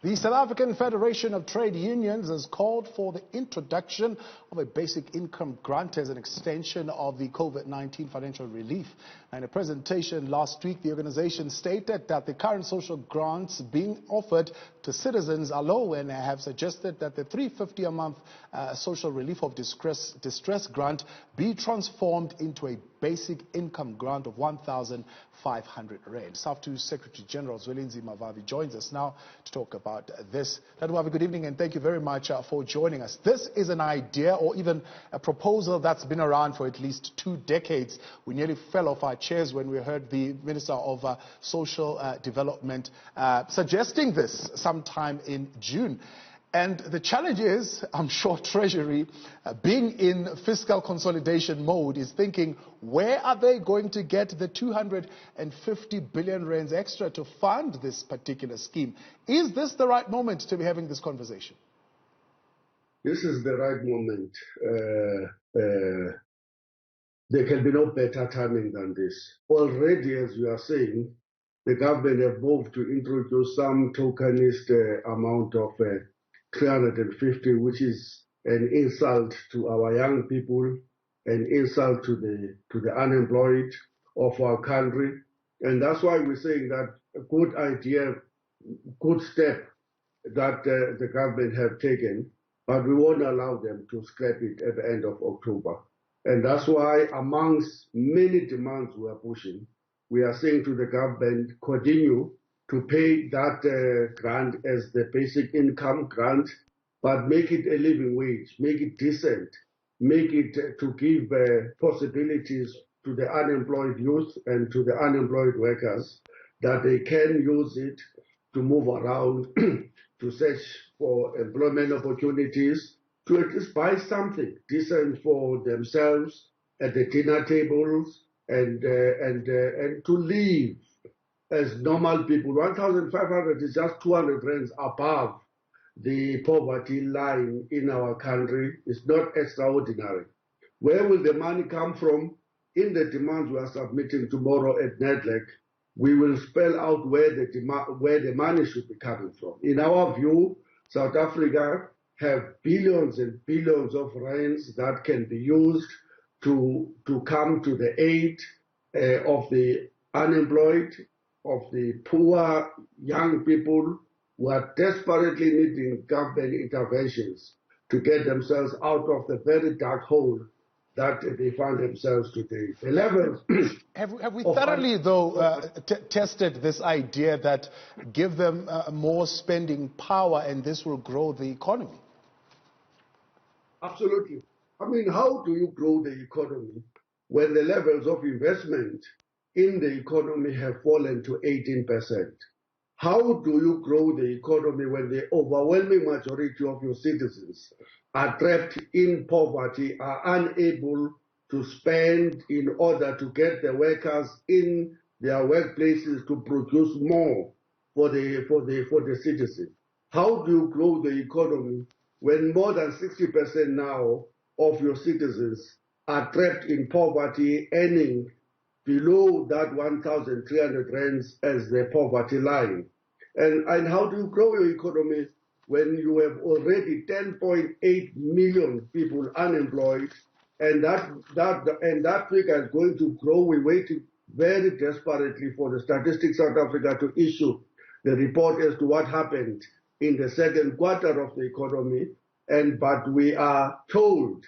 The South African Federation of Trade Unions has called for the introduction of a basic income grant as an extension of the COVID-19 financial relief. In a presentation last week, the organization stated that the current social grants being offered to citizens are low and have suggested that the $350 a month social relief of distress grant be transformed into a basic income grant of 1,500 rand. SAFTU Secretary General Zwelinzi Mavavi joins us now to talk about this. Tadwavi, good evening and thank you very much for joining us. This is an idea or even a proposal that's been around for at least 2 decades. We nearly fell off our chairs when we heard the Minister of Social Development suggesting this sometime in June. And the challenge is, I'm sure Treasury, being in fiscal consolidation mode, is thinking, where are they going to get the 250 billion rands extra to fund this particular scheme? Is this the right moment to be having this conversation? This is the right moment. There can be no better timing than this. Already, as you are saying, the government have moved to introduce some tokenist amount of 350, which is an insult to our young people, an insult to the unemployed of our country. And that's why we're saying that a good idea, good step that the government have taken, but we won't allow them to scrap it at the end of October. And that's why amongst many demands we are pushing, we are saying to the government, continue to pay that grant as the basic income grant, but make it a living wage, make it decent, make it to give possibilities to the unemployed youth and to the unemployed workers that they can use it to move around, to search for employment opportunities, to at least buy something decent for themselves at the dinner tables and to live as normal people. 1,500 is just 200 rands above the poverty line in our country. It's not extraordinary. Where will the money come from? In the demands we are submitting tomorrow at NEDLEC, we will spell out where the money should be coming from. In our view, South Africa have billions and billions of rands that can be used to come to the aid of the unemployed, of the poor young people who are desperately needing government interventions to get themselves out of the very dark hole that they find themselves today. The levels have we thoroughly, though, tested this idea that give them more spending power and this will grow the economy? Absolutely. I mean, how do you grow the economy when the levels of investment in the economy have fallen to 18%? How do you grow the economy when the overwhelming majority of your citizens are trapped in poverty, are unable to spend in order to get the workers in their workplaces to produce more for the citizen? How do you grow the economy when more than 60% now of your citizens are trapped in poverty, earning below that 1,300 rands as the poverty line? And how do you grow your economy when you have already 10.8 million people unemployed, and that figure is going to grow? We're waiting very desperately for the Statistics South Africa to issue the report as to what happened in the second quarter of the economy, but we are told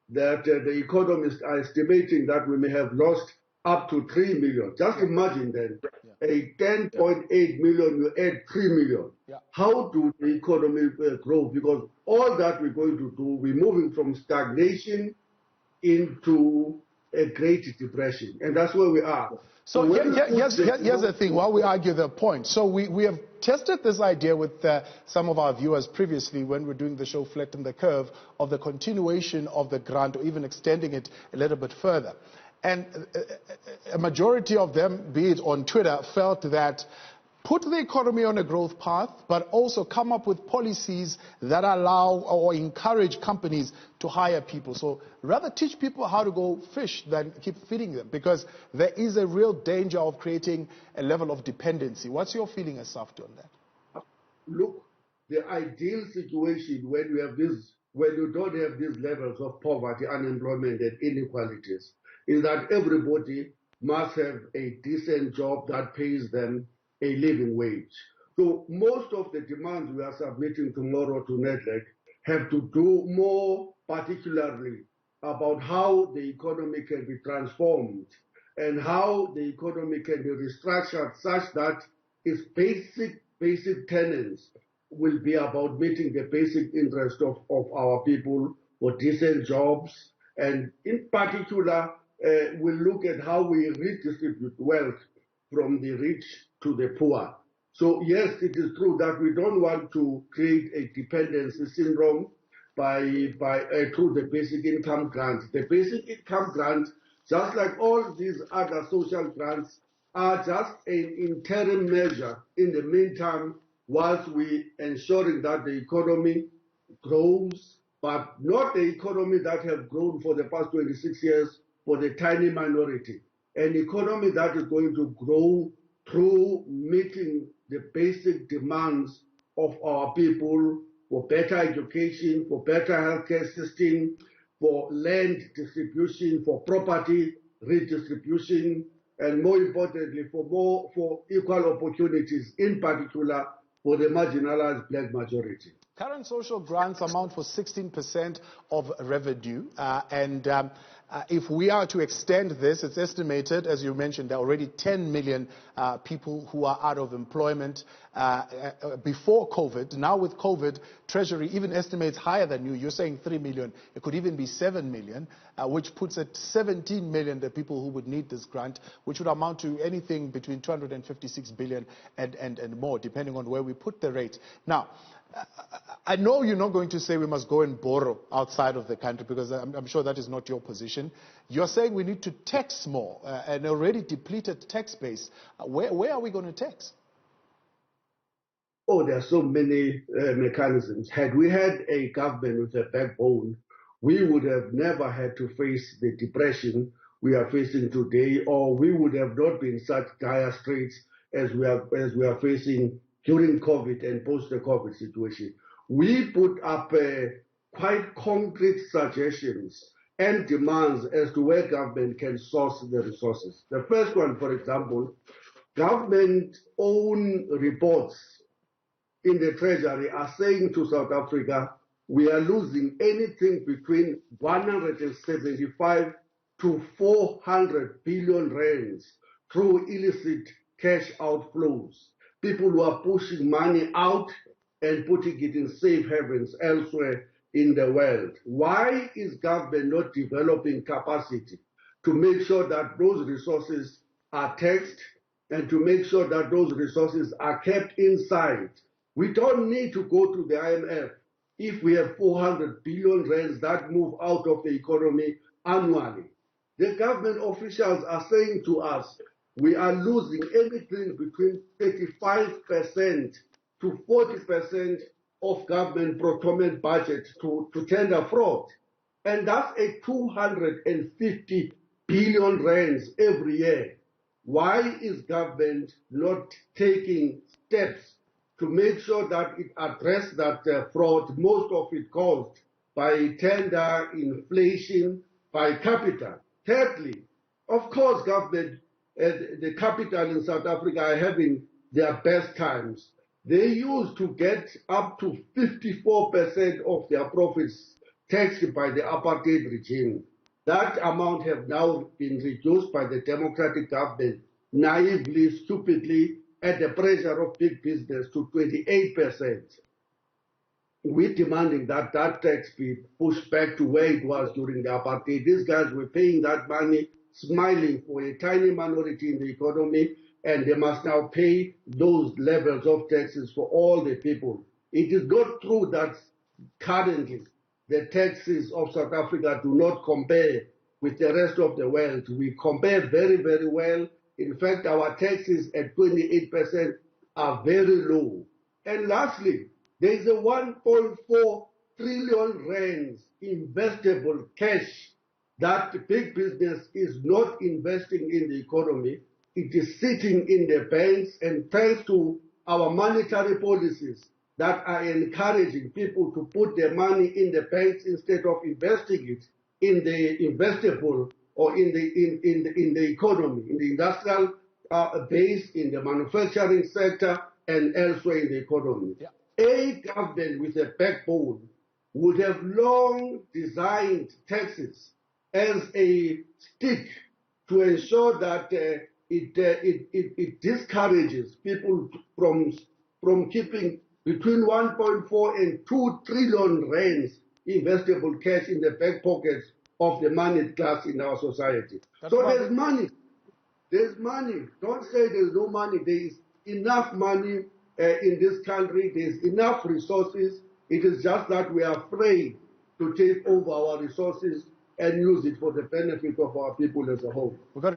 that the economists are estimating that we may have lost up to 3 million. Just imagine then, a 10.8 million, you add 3 million. Yeah. How do the economy grow? Because all that we're going to do, we're moving from stagnation into a great depression. And that's where we are. So here's the thing, while we argue the point. So we have tested this idea with some of our viewers previously when we're doing the show Flatten the Curve, of the continuation of the grant or even extending it a little bit further. And a majority of them, be it on Twitter, felt that put the economy on a growth path, but also come up with policies that allow or encourage companies to hire people. So rather teach people how to go fish than keep feeding them, because there is a real danger of creating a level of dependency. What's your feeling as SAFTU on that? Look, the ideal situation when you don't have these levels of poverty, unemployment, and inequalities, is that everybody must have a decent job that pays them a living wage. So most of the demands we are submitting tomorrow to NEDLEC have to do more particularly about how the economy can be transformed and how the economy can be restructured such that its basic tenets will be about meeting the basic interest of our people for decent jobs, and in particular, we'll look at how we redistribute wealth from the rich to the poor. So yes, it is true that we don't want to create a dependency syndrome through the basic income grant. The basic income grant, just like all these other social grants, are just an interim measure in the meantime whilst we ensuring that the economy grows, but not the economy that has grown for the past 26 years for the tiny minority. An economy that is going to grow through meeting the basic demands of our people for better education, for better healthcare system, for land distribution, for property redistribution, and more importantly, for equal opportunities, in particular for the marginalized black majority. Current social grants amount for 16% of revenue, if we are to extend this, it's estimated, as you mentioned, there are already 10 million people who are out of employment before COVID. Now with COVID, Treasury even estimates higher than you. You're saying 3 million. It could even be 7 million, which puts at 17 million the people who would need this grant, which would amount to anything between 256 billion and more, depending on where we put the rate. Now, I know you're not going to say we must go and borrow outside of the country, because I'm sure that is not your position. You're saying we need to tax more, an already depleted tax base. Where are we going to tax? Oh, there are so many mechanisms. Had we had a government with a backbone, we would have never had to face the depression we are facing today, or we would have not been in such dire straits as we are facing during COVID and post the COVID situation. We put up quite concrete suggestions and demands as to where government can source the resources. The first one, for example, government-owned reports in the Treasury are saying to South Africa, we are losing anything between 175 to 400 billion rands through illicit cash outflows. People who are pushing money out and putting it in safe havens elsewhere in the world. Why is government not developing capacity to make sure that those resources are taxed and to make sure that those resources are kept inside? We don't need to go to the IMF if we have 400 billion rands that move out of the economy annually. The government officials are saying to us, we are losing anything between 35% to 40% of government procurement budget to tender fraud. And that's a 250 billion rands every year. Why is government not taking steps to make sure that it addresses that fraud, most of it caused by tender, inflation, by capital? Thirdly, of course, government, the capital in South Africa are having their best times. They used to get up to 54% of their profits taxed by the apartheid regime. That amount have now been reduced by the democratic government, naively, stupidly, at the pressure of big business to 28%. We're demanding that that tax be pushed back to where it was during the apartheid. These guys were paying that money, smiling for a tiny minority in the economy, and they must now pay those levels of taxes for all the people. It is not true that currently the taxes of South Africa do not compare with the rest of the world. We compare very, very well. In fact, our taxes at 28% are very low. And lastly, there is a 1.4 trillion rands investable cash that big business is not investing in the economy. It is sitting in the banks, and thanks to our monetary policies that are encouraging people to put their money in the banks instead of investing it in the investable or in the economy, in the industrial base, in the manufacturing sector, and elsewhere in the economy. Yeah. A government with a backbone would have long designed taxes as a stick to ensure that it discourages people from keeping between 1.4 and 2 trillion rands investable cash in the back pockets of the moneyed class in our society. So there's money. There's money. Don't say there's no money. There is enough money in this country. There's enough resources. It is just that we are afraid to take over our resources and use it for the benefit of our people as a whole.